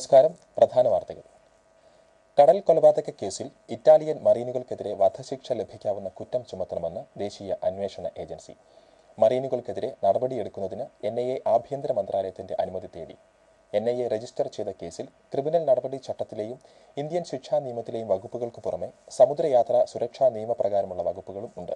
നമസ്കാരം. പ്രധാന വാർത്തകൾ. കടൽ കൊലപാതക കേസിൽ ഇറ്റാലിയൻ മറീനുകൾക്കെതിരെ വധശിക്ഷ ലഭിക്കാവുന്ന കുറ്റം ചുമത്തണമെന്ന് ദേശീയ അന്വേഷണ ഏജൻസി. മറീനുകൾക്കെതിരെ നടപടിയെടുക്കുന്നതിന് NIA ആഭ്യന്തര മന്ത്രാലയത്തിന്റെ അനുമതി തേടി. NIA രജിസ്റ്റർ ചെയ്ത കേസിൽ ക്രിമിനൽ നടപടി ചട്ടത്തിലെയും ഇന്ത്യൻ ശിക്ഷാ നിയമത്തിലെയും വകുപ്പുകൾക്ക് പുറമെ സമുദ്രയാത്രാ സുരക്ഷാ നിയമപ്രകാരമുള്ള വകുപ്പുകളും ഉണ്ട്.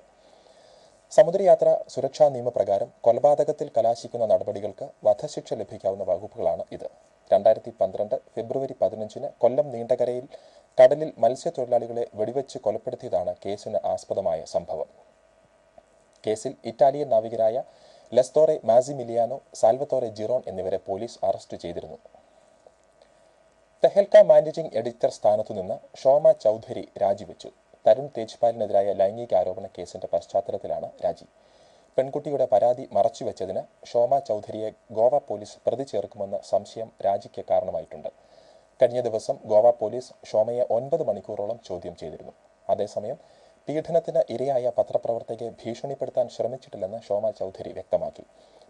സമുദ്രയാത്രാ സുരക്ഷാ നിയമപ്രകാരം കൊലപാതകത്തിൽ കലാശിക്കുന്ന നടപടികൾക്ക് വധശിക്ഷ ലഭിക്കാവുന്ന വകുപ്പുകളാണ് ഇത്. 2012 ഫെബ്രുവരി 15 കൊല്ലം നീണ്ടകരയിൽ കടലിൽ മത്സ്യത്തൊഴിലാളികളെ വെടിവെച്ച് കൊലപ്പെടുത്തിയതാണ് കേസിന് ആസ്പദമായ സംഭവം. കേസിൽ ഇറ്റാലിയൻ നാവികരായ ലെസ്തോറെ മാസിമിലിയാനോ, സാൽവത്തോറെ ജിറോൺ എന്നിവരെ പോലീസ് അറസ്റ്റ് ചെയ്തിരുന്നു. തെഹൽക്ക മാനേജിംഗ് എഡിറ്റർ സ്ഥാനത്തുനിന്ന് ഷോമ ചൌധരി രാജിവെച്ചു. തരുൺ തേജ്പാലിനെതിരായ ലൈംഗിക ആരോപണ കേസിന്റെ പശ്ചാത്തലത്തിലാണ് രാജി. പെൺകുട്ടിയുടെ പരാതി മറച്ചുവെച്ചതിന് ഷോമ ചൌധരിയെ ഗോവ പോലീസ് പ്രതി ചേർക്കുമെന്ന സംശയം രാജിക്ക് കാരണമായിട്ടുണ്ട്. കഴിഞ്ഞ ദിവസം ഗോവ പോലീസ് ഷോമയെ 9 മണിക്കൂറോളം ചോദ്യം ചെയ്തിരുന്നു. അതേസമയം പീഡനത്തിന് ഇരയായ പത്രപ്രവർത്തകയെ ഭീഷണിപ്പെടുത്താൻ ശ്രമിച്ചിട്ടില്ലെന്ന് ഷോമ ചൌധരി വ്യക്തമാക്കി.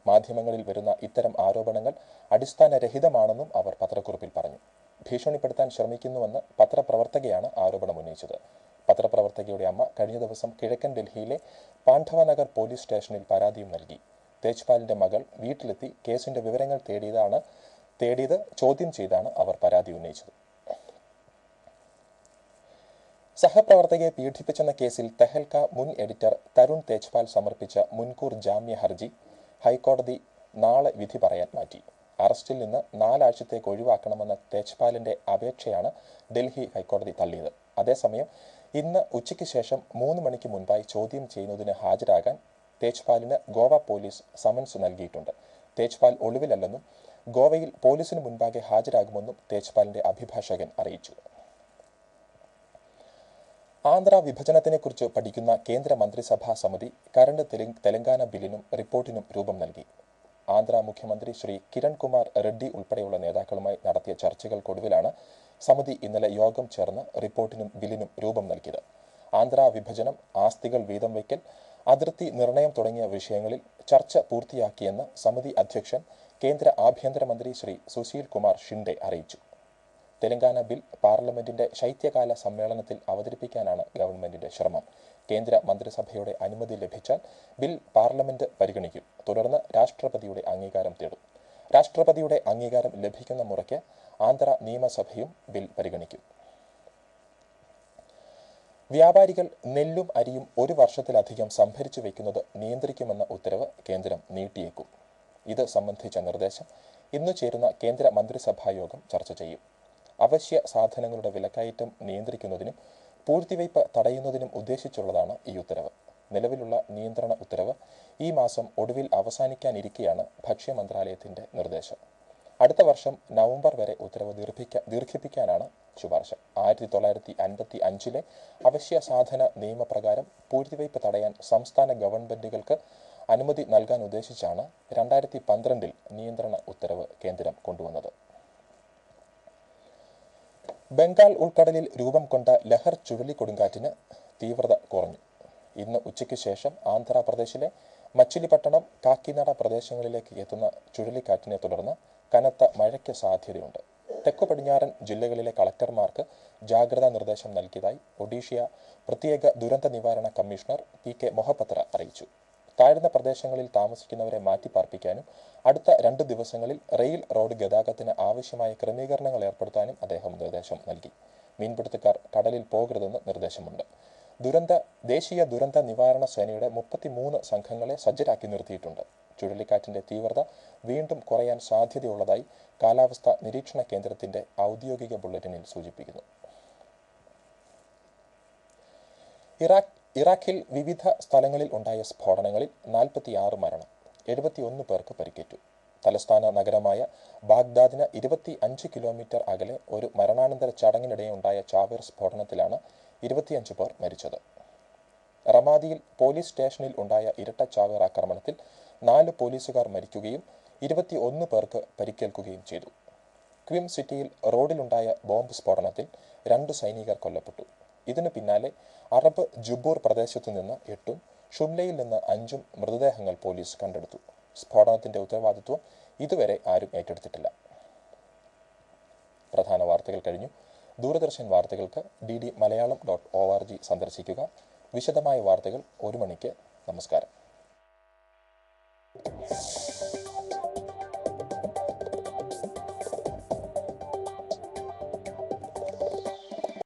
മാധ്യമങ്ങളിൽ വരുന്ന ഇത്തരം ആരോപണങ്ങൾ അടിസ്ഥാനരഹിതമാണെന്നും അവർ പത്രക്കുറിപ്പിൽ പറഞ്ഞു. ഭീഷണിപ്പെടുത്താൻ ശ്രമിക്കുന്നുവെന്ന് പത്രപ്രവർത്തകയാണ് ആരോപണമുന്നയിച്ചത്. പത്രപ്രവർത്തകയുടെ അമ്മ കഴിഞ്ഞ ദിവസം കിഴക്കൻ ഡൽഹിയിലെ പാണ്ഡവനഗർ പോലീസ് സ്റ്റേഷനിൽ പരാതിയും നൽകി. തേജ്പാലിന്റെ മകൾ വീട്ടിലെത്തി കേസിന്റെ വിവരങ്ങൾ തേടിയത് ചോദ്യം ചെയ്താണ് അവർ പരാതി ഉന്നയിച്ചത്. സഹപ്രവർത്തകയെ പീഡിപ്പിച്ചെന്ന കേസിൽ തെഹൽക്ക മുൻ എഡിറ്റർ തരുൺ തേജ്പാൽ സമർപ്പിച്ച മുൻകൂർ ജാമ്യ ഹർജി ഹൈക്കോടതി നാളെ വിധി പറയാൻ മാറ്റി. അറസ്റ്റിൽ നിന്ന് 4 ആഴ്ചത്തേക്ക് ഒഴിവാക്കണമെന്ന തേജ്പാലിന്റെ അപേക്ഷയാണ് ഡൽഹി ഹൈക്കോടതി തള്ളിയത്. അതേസമയം ഇന്ന് ഉച്ചയ്ക്ക് ശേഷം 3 മണിക്ക് മുൻപായി ചോദ്യം ചെയ്യുന്നതിന് ഹാജരാകാൻ തേജ്പാലിന് ഗോവ പോലീസ് സമൻസ് നൽകിയിട്ടുണ്ട്. തേജ്പാൽ ഒളിവിലല്ലെന്നും ഗോവയിൽ പോലീസിന് മുൻപാകെ ഹാജരാകുമെന്നും തേജ്പാലിന്റെ അഭിഭാഷകൻ അറിയിച്ചു. ആന്ധ്ര വിഭജനത്തിനെക്കുറിച്ച് പഠിക്കുന്ന കേന്ദ്ര മന്ത്രിസഭാ സമിതി കരട് തെലങ്കാന ബില്ലിനും റിപ്പോർട്ടിനും രൂപം നൽകി. ആന്ധ്ര മുഖ്യമന്ത്രി ശ്രീ കിരൺ കുമാർ റെഡ്ഡി ഉൾപ്പെടെയുള്ള നേതാക്കളുമായി നടത്തിയ ചർച്ചകൾക്കൊടുവിലാണ് സമിതി ഇന്നലെ യോഗം ചേർന്ന് റിപ്പോർട്ടിനും ബില്ലിനും രൂപം നൽകിയത്. ആന്ധ്ര വിഭജനം, ആസ്തികൾ വീതം വയ്ക്കൽ, അതിർത്തി നിർണയം തുടങ്ങിയ വിഷയങ്ങളിൽ ചർച്ച പൂർത്തിയാക്കിയെന്ന് സമിതി അധ്യക്ഷൻ കേന്ദ്ര ആഭ്യന്തരമന്ത്രി ശ്രീ സുശീൽ കുമാർ ഷിൻഡെ അറിയിച്ചു. തെലങ്കാന ബിൽ പാർലമെന്റിന്റെ ശൈത്യകാല സമ്മേളനത്തിൽ അവതരിപ്പിക്കാനാണ് ഗവൺമെന്റിന്റെ ശ്രമം. കേന്ദ്ര മന്ത്രിസഭയുടെ അനുമതി ലഭിച്ചാൽ ബിൽ പാർലമെന്റ് പരിഗണിക്കും. തുടർന്ന് രാഷ്ട്രപതിയുടെ അംഗീകാരം തേടും. രാഷ്ട്രപതിയുടെ അംഗീകാരം ലഭിക്കുന്ന മുറയ്ക്ക് ആന്ധ്ര നിയമസഭയും ബിൽ പരിഗണിക്കും. വ്യാപാരികൾ നെല്ലും അരിയും 1 വർഷത്തിലധികം സംഭരിച്ചു വയ്ക്കുന്നത് നിയന്ത്രിക്കുമെന്ന ഉത്തരവ് കേന്ദ്രം നീട്ടിയേക്കും. ഇത് സംബന്ധിച്ച നിർദ്ദേശം ഇന്ന് ചേരുന്ന കേന്ദ്ര മന്ത്രിസഭാ യോഗം ചർച്ച ചെയ്യും. അവശ്യ സാധനങ്ങളുടെ വിലക്കയറ്റം നിയന്ത്രിക്കുന്നതിനും പൂഴ്ത്തിവയ്പ് തടയുന്നതിനും ഉദ്ദേശിച്ചുള്ളതാണ് ഈ ഉത്തരവ്. നിലവിലുള്ള നിയന്ത്രണ ഉത്തരവ് ഈ മാസം ഒടുവിൽ അവസാനിക്കാനിരിക്കെയാണ് ഭക്ഷ്യ മന്ത്രാലയത്തിന്റെ നിർദ്ദേശം. അടുത്ത വർഷം നവംബർ വരെ ഉത്തരവ് ദീർഘിപ്പിക്കാനാണ് ശുപാർശ. 1955 അവശ്യ സാധന നിയമപ്രകാരം പൂഴ്ത്തിവയ്പ് തടയാൻ സംസ്ഥാന ഗവൺമെന്റുകൾക്ക് അനുമതി നൽകാൻ ഉദ്ദേശിച്ചാണ് 2012 നിയന്ത്രണ ഉത്തരവ് കേന്ദ്രം കൊണ്ടുവന്നത്. ബംഗാൾ ഉൾക്കടലിൽ രൂപം കൊണ്ട ലഹർ ചുഴലിക്കൊടുങ്കാറ്റിന് തീവ്രത കുറഞ്ഞു. ഇന്ന് ഉച്ചയ്ക്ക് ശേഷം ആന്ധ്രാപ്രദേശിലെ മച്ചിലിപട്ടണം, കാക്കിനട പ്രദേശങ്ങളിലേക്ക് എത്തുന്ന ചുഴലിക്കാറ്റിനെ തുടർന്ന് കനത്ത മഴയ്ക്ക് സാധ്യതയുണ്ട്. തെക്കു പടിഞ്ഞാറൻ ജില്ലകളിലെ കളക്ടർമാർക്ക് ജാഗ്രതാ നിർദ്ദേശം നൽകിയതായി ഒഡീഷ പ്രത്യേക ദുരന്ത നിവാരണ കമ്മീഷണർ PK മൊഹപത്ര അറിയിച്ചു. താഴ്ന്ന പ്രദേശങ്ങളിൽ താമസിക്കുന്നവരെ മാറ്റിപ്പാർപ്പിക്കാനും അടുത്ത 2 ദിവസങ്ങളിൽ റെയിൽ റോഡ് ഗതാഗതത്തിന് ആവശ്യമായ ക്രമീകരണങ്ങൾ ഏർപ്പെടുത്താനും അദ്ദേഹം നിർദ്ദേശം നൽകി. മീൻപിടുത്തക്കാർ കടലിൽ പോകരുതെന്ന് നിർദ്ദേശമുണ്ട്. ദേശീയ ദുരന്ത നിവാരണ സേനയുടെ 33 സംഘങ്ങളെ സജ്ജരാക്കി നിർത്തിയിട്ടുണ്ട്. ചുഴലിക്കാറ്റിന്റെ തീവ്രത വീണ്ടും കുറയാൻ സാധ്യതയുള്ളതായി കാലാവസ്ഥാ നിരീക്ഷണ കേന്ദ്രത്തിന്റെ ഔദ്യോഗിക ബുള്ളറ്റിനിൽ സൂചിപ്പിക്കുന്നു. ഇറാഖിൽ വിവിധ സ്ഥലങ്ങളിൽ ഉണ്ടായ സ്ഫോടനങ്ങളിൽ 46 മരണം, 71 പേർക്ക് പരിക്കേറ്റു. തലസ്ഥാന നഗരമായ ബാഗ്ദാദിന് 25 കിലോമീറ്റർ അകലെ ഒരു മരണാനന്തര ചടങ്ങിനിടെയുണ്ടായ ചാവേർ സ്ഫോടനത്തിലാണ് 25 പേർ മരിച്ചത്. റമാദിയിൽ പോലീസ് സ്റ്റേഷനിൽ ഉണ്ടായ ഇരട്ട ചാവേർ ആക്രമണത്തിൽ 4 പോലീസുകാർ മരിക്കുകയും 21 പേർക്ക് പരിക്കേൽക്കുകയും ചെയ്തു. ക്വിം സിറ്റിയിൽ റോഡിലുണ്ടായ ബോംബ് സ്ഫോടനത്തിൽ 2 സൈനികർ കൊല്ലപ്പെട്ടു. ഇതിനു പിന്നാലെ അറബ് ജുബൂർ പ്രദേശത്തു നിന്ന് 8ഉം ഷുംലയിൽ നിന്ന് 5ഉം മൃതദേഹങ്ങൾ പോലീസ് കണ്ടെടുത്തു. സ്ഫോടനത്തിന്റെ ഉത്തരവാദിത്വം ഇതുവരെ ആരും ഏറ്റെടുത്തിട്ടില്ല. പ്രധാന വാർത്തകൾ കഴിഞ്ഞു. ദൂരദർശൻ വാർത്തകൾക്ക് DD Malayalam.org സന്ദർശിക്കുക. വിശദമായ വാർത്തകൾ 1 മണിക്ക്. നമസ്കാരം.